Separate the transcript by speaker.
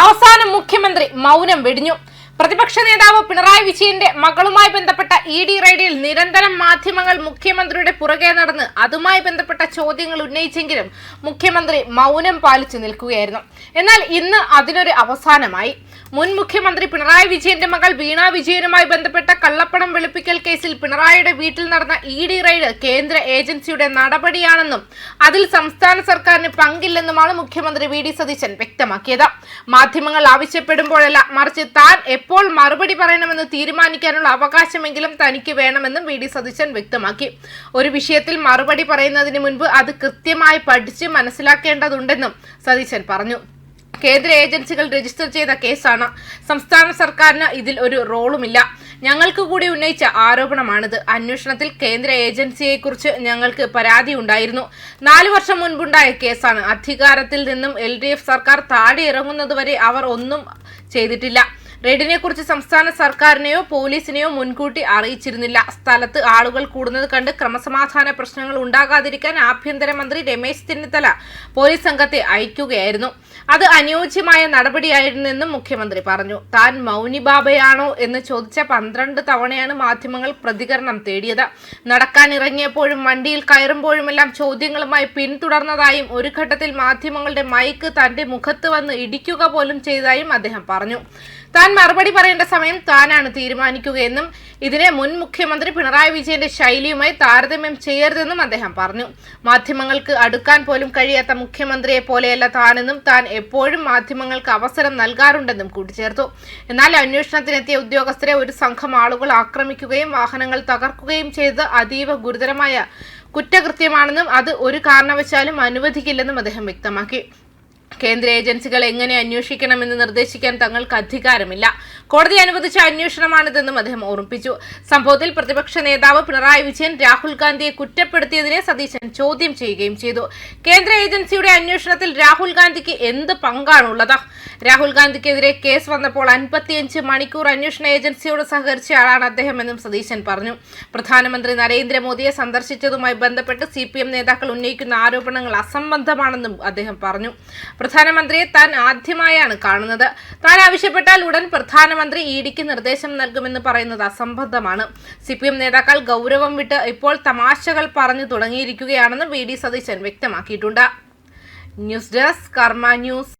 Speaker 1: അവസാനം മുഖ്യമന്ത്രി മൗനം വെടിഞ്ഞു. പ്രതിപക്ഷ നേതാവ് പിണറായി വിജയന്റെ മകളുമായി ബന്ധപ്പെട്ട ഇഡി റെയ്ഡിൽ നിരന്തരം മാധ്യമങ്ങൾ മുഖ്യമന്ത്രിയുടെ പുറകെ നടന്ന് അതുമായി ബന്ധപ്പെട്ട ചോദ്യങ്ങൾ ഉന്നയിച്ചെങ്കിലും മുഖ്യമന്ത്രി മൗനം പാലിച്ചു നിൽക്കുകയായിരുന്നു. എന്നാൽ ഇന്ന് അതിനൊരു അവസാനമായി. മുൻ മുഖ്യമന്ത്രി പിണറായി വിജയന്റെ മകൾ വീണ വിജയനുമായി ബന്ധപ്പെട്ട കള്ളപ്പണം വെളുപ്പിക്കൽ കേസിൽ പിണറായിയുടെ വീട്ടിൽ നടന്ന ഇഡി റെയ്ഡ് കേന്ദ്ര ഏജൻസിയുടെ നടപടിയാണെന്നും അതിൽ സംസ്ഥാന സർക്കാരിന് പങ്കില്ലെന്നുമാണ് മുഖ്യമന്ത്രി വി ഡി സതീശൻ വ്യക്തമാക്കിയത്. മാധ്യമങ്ങൾ ആവശ്യപ്പെടുമ്പോഴല്ല, മറിച്ച് താൻ എപ്പോൾ മറുപടി പറയണമെന്ന് തീരുമാനിക്കാനുള്ള അവകാശമെങ്കിലും തനിക്ക് വേണമെന്നും വി ഡി സതീശൻ വ്യക്തമാക്കി. ഒരു വിഷയത്തിൽ മറുപടി പറയുന്നതിന് മുൻപ് അത് കൃത്യമായി പഠിച്ച് മനസ്സിലാക്കേണ്ടതുണ്ടെന്നും സതീശൻ പറഞ്ഞു. കേന്ദ്ര ഏജൻസികൾ രജിസ്റ്റർ ചെയ്ത കേസാണ്. സംസ്ഥാന സർക്കാരിന് ഇതിൽ ഒരു റോളുമില്ല. ഞങ്ങൾക്ക് കൂടി ഉന്നയിച്ച ആരോപണമാണിത്. അന്വേഷണത്തിൽ കേന്ദ്ര ഏജൻസിയെക്കുറിച്ച് ഞങ്ങൾക്ക് പരാതി ഉണ്ടായിരുന്നു. 4 വർഷം മുൻപുണ്ടായ കേസാണ്. അധികാരത്തിൽ നിന്നും LDF സർക്കാർ താഴെ ഇറങ്ങുന്നതുവരെ അവർ ഒന്നും ചെയ്തിട്ടില്ല. റെയ്ഡിനെ കുറിച്ച് സംസ്ഥാന സർക്കാരിനെയോ പോലീസിനെയോ മുൻകൂട്ടി അറിയിച്ചിരുന്നില്ല. സ്ഥലത്ത് ആളുകൾ കൂടുന്നത് കണ്ട് ക്രമസമാധാന പ്രശ്നങ്ങൾ ഉണ്ടാകാതിരിക്കാൻ ആഭ്യന്തരമന്ത്രി രമേശ് ചെന്നിത്തല പോലീസ് സംഘത്തെ അയക്കുകയായിരുന്നു. അത് അനുയോജ്യമായ നടപടിയായിരുന്നെന്നും മുഖ്യമന്ത്രി പറഞ്ഞു. താൻ മൗനി ബാബയാണോ എന്ന് ചോദിച്ച 12 തവണയാണ് മാധ്യമങ്ങൾ പ്രതികരണം തേടിയത്. നടക്കാനിറങ്ങിയപ്പോഴും വണ്ടിയിൽ കയറുമ്പോഴുമെല്ലാം ചോദ്യങ്ങളുമായി പിന്തുടർന്നതായും ഒരു ഘട്ടത്തിൽ മാധ്യമങ്ങളുടെ മൈക്ക് തന്റെ മുഖത്ത് വന്ന് ഇടിക്കുക പോലും ചെയ്തതായും അദ്ദേഹം പറഞ്ഞു. താൻ മറുപടി പറയേണ്ട സമയം താനാണ് തീരുമാനിക്കുകയെന്നും ഇതിനെ മുൻ മുഖ്യമന്ത്രി പിണറായി വിജയന്റെ ശൈലിയുമായി താരതമ്യം ചെയ്യരുതെന്നും അദ്ദേഹം പറഞ്ഞു. മാധ്യമങ്ങൾക്ക് അടുക്കാൻ പോലും കഴിയാത്ത മുഖ്യമന്ത്രിയെ പോലെയല്ല താനെന്നും താൻ എപ്പോഴും മാധ്യമങ്ങൾക്ക് അവസരം നൽകാറുണ്ടെന്നും കൂട്ടിച്ചേർത്തു. എന്നാൽ അന്വേഷണത്തിനെത്തിയ ഉദ്യോഗസ്ഥരെ ഒരു സംഘം ആളുകൾ ആക്രമിക്കുകയും വാഹനങ്ങൾ തകർക്കുകയും ചെയ്തത് അതീവ ഗുരുതരമായ കുറ്റകൃത്യമാണെന്നും അത് ഒരു കാരണവശാലും അനുവദിക്കില്ലെന്നും അദ്ദേഹം വ്യക്തമാക്കി. കേന്ദ്ര ഏജൻസികൾ എങ്ങനെ അന്വേഷിക്കണമെന്ന് നിർദ്ദേശിക്കാൻ തങ്ങൾക്ക് അധികാരമില്ല. കോടതി അനുവദിച്ച അന്വേഷണമാണിതെന്നും അദ്ദേഹം ഓർമ്മിപ്പിച്ചു. സംഭവത്തിൽ പ്രതിപക്ഷ നേതാവ് പിണറായി വിജയൻ രാഹുൽ ഗാന്ധിയെ കുറ്റപ്പെടുത്തിയതിനെ സതീശൻ ചോദ്യം ചെയ്യുകയും ചെയ്തു. കേന്ദ്ര ഏജൻസിയുടെ അന്വേഷണത്തിൽ രാഹുൽ ഗാന്ധിക്ക് എന്ത് പങ്കാണുള്ളത്? രാഹുൽ ഗാന്ധിക്കെതിരെ കേസ് വന്നപ്പോൾ 55 മണിക്കൂർ അന്വേഷണ ഏജൻസിയോട് സഹകരിച്ച ആളാണ് അദ്ദേഹം എന്നും സതീശൻ പറഞ്ഞു. പ്രധാനമന്ത്രി നരേന്ദ്രമോദിയെ സന്ദർശിച്ചതുമായി ബന്ധപ്പെട്ട് CPM നേതാക്കൾ ഉന്നയിക്കുന്ന ആരോപണങ്ങൾ അസംബന്ധമാണെന്നും അദ്ദേഹം പറഞ്ഞു. പ്രധാനമന്ത്രിയെ താൻ ആദ്യമായാണ് കാണുന്നത്. താൻ ആവശ്യപ്പെട്ടാൽ ഉടൻ പ്രധാനമന്ത്രി ഇഡിക്ക് നിർദ്ദേശം നൽകുമെന്ന് പറയുന്നത് അസംബന്ധമാണ്. CPM നേതാക്കൾ ഗൗരവം വിട്ട് ഇപ്പോൾ തമാശകൾ പറഞ്ഞു തുടങ്ങിയിരിക്കുകയാണെന്ന് വി ഡി സതീശൻ വ്യക്തമാക്കിയിട്ടുണ്ട്. ന്യൂസ് ഡെസ്ക് കർമ്മ ന്യൂസ്.